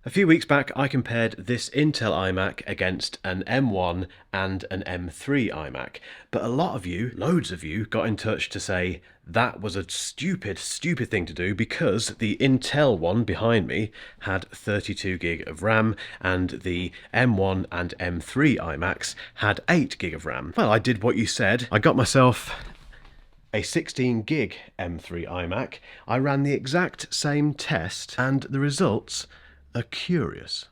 A few weeks back, I compared this Intel iMac against an M1 and an M3 iMac, but a lot of you, loads of you, got in touch to say that was a stupid thing to do because the Intel one behind me had 32 gig of RAM and the M1 and M3 iMacs had 8 gig of RAM. Well, I did what you said. I got myself a 16 gig M3 iMac. I ran the exact same test and the results are curious.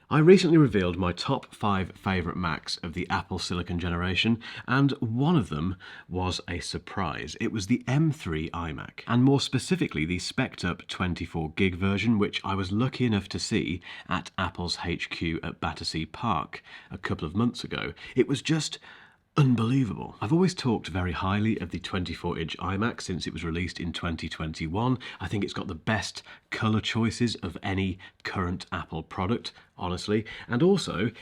I recently revealed my top 5 favourite Macs of the Apple Silicon generation, and one of them was a surprise. It was the M3 iMac, and more specifically the spec'd up 24 gig version, which I was lucky enough to see at Apple's HQ at Battersea Park a couple of months ago. It was just unbelievable. I've always talked very highly of the 24-inch iMac since it was released in 2021. I think it's got the best colour choices of any current Apple product, honestly. And also,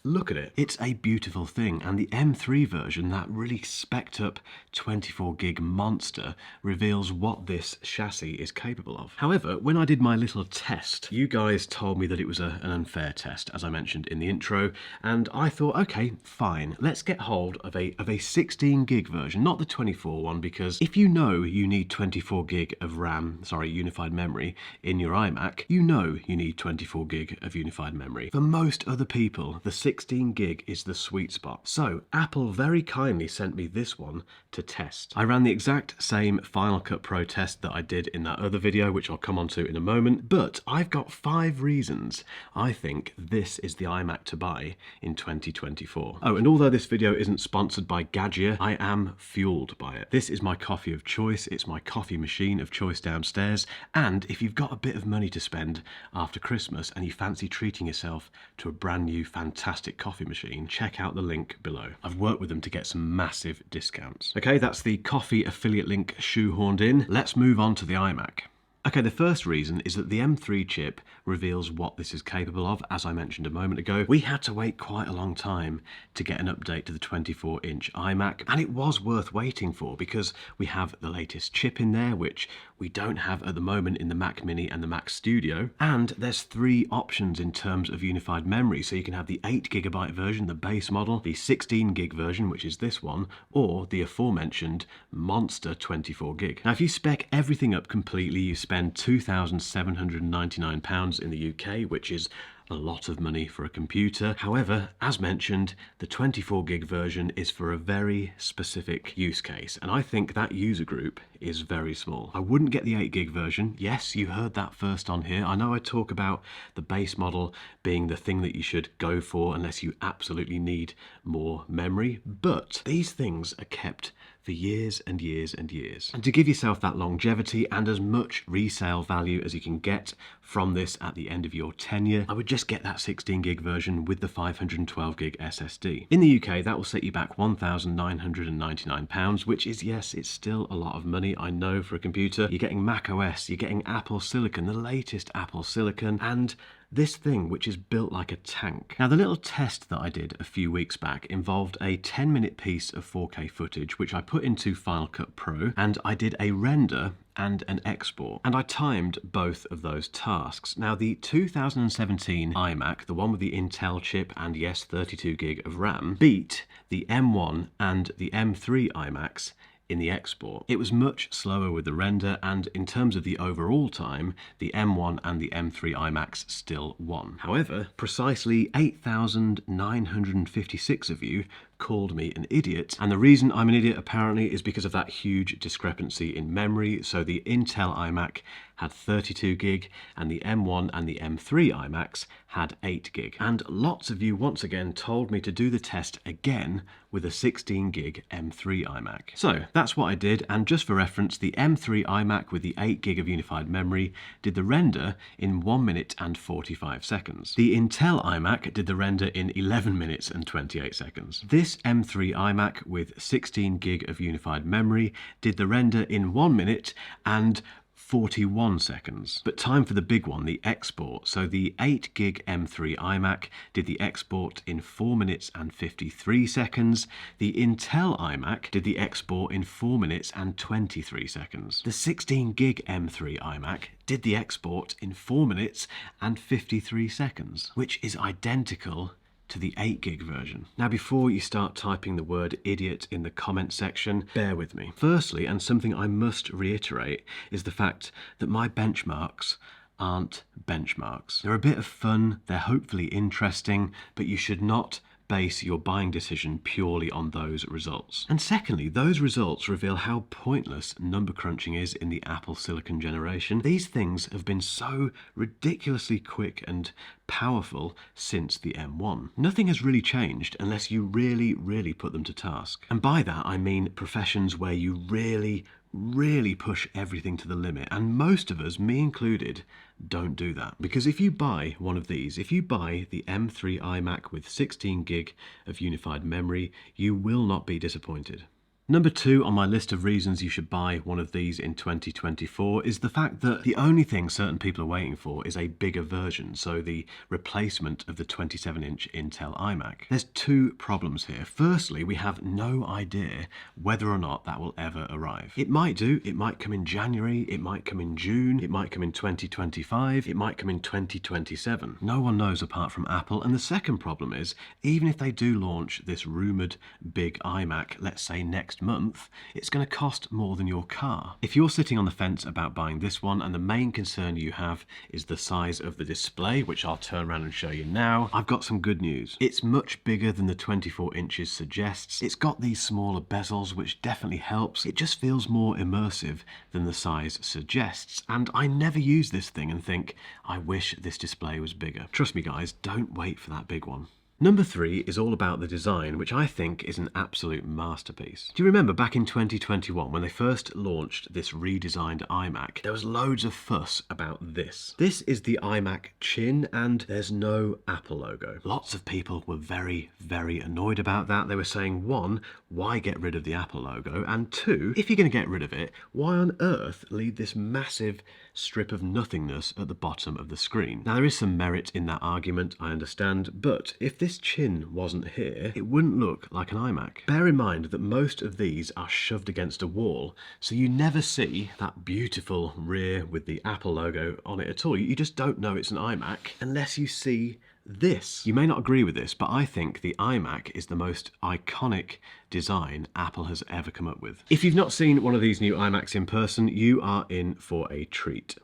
look at it. It's a beautiful thing. And the M3 version, that really spec'd up 24 gig monster, reveals what this chassis is capable of. However, when I did my little test, you guys told me that it was an unfair test, as I mentioned in the intro, and I thought, okay, fine, let's get hold of a 16 gig version, not the 24 one, because if you know you need 24 gig of RAM, unified memory in your iMac, you know you need 24 gig of unified memory. For most other people, the 16 gig is the sweet spot. So Apple very kindly sent me this one to test. I ran the exact same Final Cut Pro test that I did in that other video, which I'll come on to in a moment, but I've got 5 reasons I think this is the iMac to buy in 2024. Oh, and although this video isn't sponsored by Gadget, I am fueled by it. This is my coffee of choice, it's my coffee machine of choice downstairs, and if you've got a bit of money to spend after Christmas and you fancy treating yourself to a brand new fantastic coffee machine, check out the link below. I've worked with them to get some massive discounts. Okay, that's the coffee affiliate link shoehorned in. Let's move on to the iMac. Okay, the first reason is that the M3 chip reveals what this is capable of. As I mentioned a moment ago, we had to wait quite a long time to get an update to the 24-inch iMac, and it was worth waiting for because we have the latest chip in there, which we don't have at the moment in the Mac Mini and the Mac Studio, and there's 3 options in terms of unified memory, so you can have the 8GB version, the base model, the 16 gig version, which is this one, or the aforementioned monster 24 gig. Now, if you spec everything up completely, you spend £2,799 in the UK, which is a lot of money for a computer. However, as mentioned, the 24 gig version is for a very specific use case, and I think that user group is very small. I wouldn't get the 8 gig version. Yes, you heard that first on here. I know I talk about the base model being the thing that you should go for unless you absolutely need more memory, but these things are kept for years and years and years. And to give yourself that longevity and as much resale value as you can get from this at the end of your tenure, I would just get that 16 gig version with the 512 gig SSD. In the UK, that will set you back £1,999, which is, yes, it's still a lot of money, I know, for a computer. You're getting Mac OS, you're getting Apple Silicon, the latest Apple Silicon, and this thing which is built like a tank. Now, the little test that I did a few weeks back involved a 10-minute piece of 4K footage, which I put into Final Cut Pro, and I did a render and an export, and I timed both of those tasks. Now, the 2017 iMac, the one with the Intel chip and, yes, 32 gig of RAM, beat the M1 and the M3 iMacs in the export. It was much slower with the render, and in terms of the overall time, the M1 and the M3 iMacs still won. However, precisely 8,956 of you called me an idiot, and the reason I'm an idiot apparently is because of that huge discrepancy in memory. So the Intel iMac had 32 gig and the M1 and the M3 iMacs had 8 gig. And lots of you once again told me to do the test again with a 16 gig M3 iMac. So that's what I did, and just for reference, the M3 iMac with the 8 gig of unified memory did the render in 1 minute and 45 seconds. The Intel iMac did the render in 11 minutes and 28 seconds. This M3 iMac with 16 gig of unified memory did the render in 1 minute and 41 seconds. But time for the big one, the export. So the 8 gig M3 iMac did the export in 4 minutes and 53 seconds. The Intel iMac did the export in 4 minutes and 23 seconds. The 16 gig M3 iMac did the export in 4 minutes and 53 seconds, which is identical to the 8 gig version. Now, before you start typing the word idiot in the comment section, bear with me. Firstly, and something I must reiterate, is the fact that my benchmarks aren't benchmarks. They're a bit of fun, they're hopefully interesting, but you should not base your buying decision purely on those results. And secondly, those results reveal how pointless number crunching is in the Apple Silicon generation. These things have been so ridiculously quick and powerful since the M1. Nothing has really changed unless you really put them to task. And by that I mean professions where you really push everything to the limit, and most of us, me included, don't do that. Because if you buy one of these, if you buy the M3 iMac with 16 gig of unified memory, you will not be disappointed. Number 2 on my list of reasons you should buy one of these in 2024 is the fact that the only thing certain people are waiting for is a bigger version, so the replacement of the 27-inch Intel iMac. There's 2 problems here. Firstly, we have no idea whether or not that will ever arrive. It might do, it might come in January, it might come in June, it might come in 2025, it might come in 2027. No one knows apart from Apple. And the second problem is, even if they do launch this rumoured big iMac, let's say next month, it's going to cost more than your car. If you're sitting on the fence about buying this one and the main concern you have is the size of the display, which I'll turn around and show you now, I've got some good news. It's much bigger than the 24 inches suggests. It's got these smaller bezels, which definitely helps. It just feels more immersive than the size suggests. And I never use this thing and think, I wish this display was bigger. Trust me guys, don't wait for that big one. Number 3 is all about the design, which I think is an absolute masterpiece. Do you remember back in 2021 when they first launched this redesigned iMac? There was loads of fuss about this. This is the iMac chin and there's no Apple logo. Lots of people were very annoyed about that. They were saying, 1, why get rid of the Apple logo? And 2, if you're going to get rid of it, why on earth leave this massive strip of nothingness at the bottom of the screen? Now, there is some merit in that argument, I understand, but if this chin wasn't here, it wouldn't look like an iMac. Bear in mind that most of these are shoved against a wall, so you never see that beautiful rear with the Apple logo on it at all. You just don't know it's an iMac unless you see this. You may not agree with this, but I think the iMac is the most iconic design Apple has ever come up with. If you've not seen one of these new iMacs in person, you are in for a treat.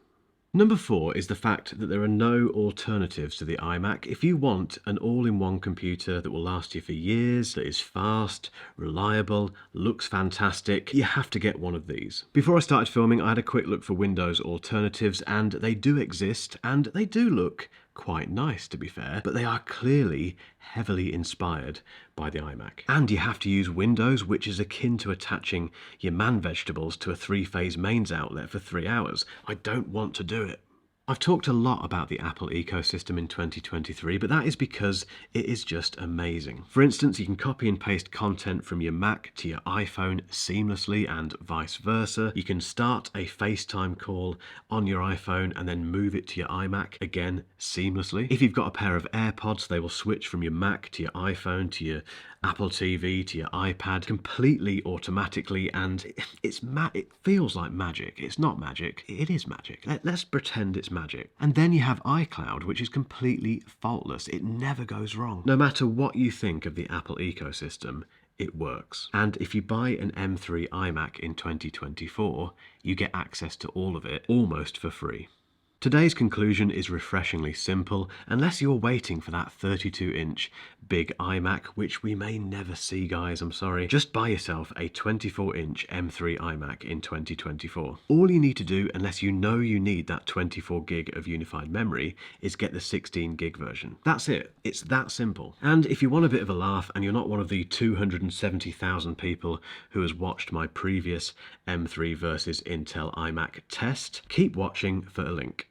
Number 4 is the fact that there are no alternatives to the iMac. If you want an all-in-one computer that will last you for years, that is fast, reliable, looks fantastic, you have to get one of these. Before I started filming, I had a quick look for Windows alternatives, and they do exist, and they do look quite nice, to be fair, but they are clearly heavily inspired by the iMac. And you have to use Windows, which is akin to attaching your man vegetables to a 3-phase mains outlet for 3 hours. I don't want to do it. I've talked a lot about the Apple ecosystem in 2023, but that is because it is just amazing. For instance, you can copy and paste content from your Mac to your iPhone seamlessly and vice versa. You can start a FaceTime call on your iPhone and then move it to your iMac, again, seamlessly. If you've got a pair of AirPods, they will switch from your Mac to your iPhone to your Apple TV to your iPad completely automatically, and it feels like magic. It's not magic, it is magic. Let's pretend it's magic. And then you have iCloud, which is completely faultless. It never goes wrong. No matter what you think of the Apple ecosystem, it works. And if you buy an M3 iMac in 2024, you get access to all of it almost for free. Today's conclusion is refreshingly simple, unless you're waiting for that 32-inch big iMac, which we may never see, guys, I'm sorry. Just buy yourself a 24-inch M3 iMac in 2024. All you need to do, unless you know you need that 24 gig of unified memory, is get the 16 gig version. That's it. It's that simple. And if you want a bit of a laugh and you're not one of the 270,000 people who has watched my previous M3 versus Intel iMac test, keep watching for a link.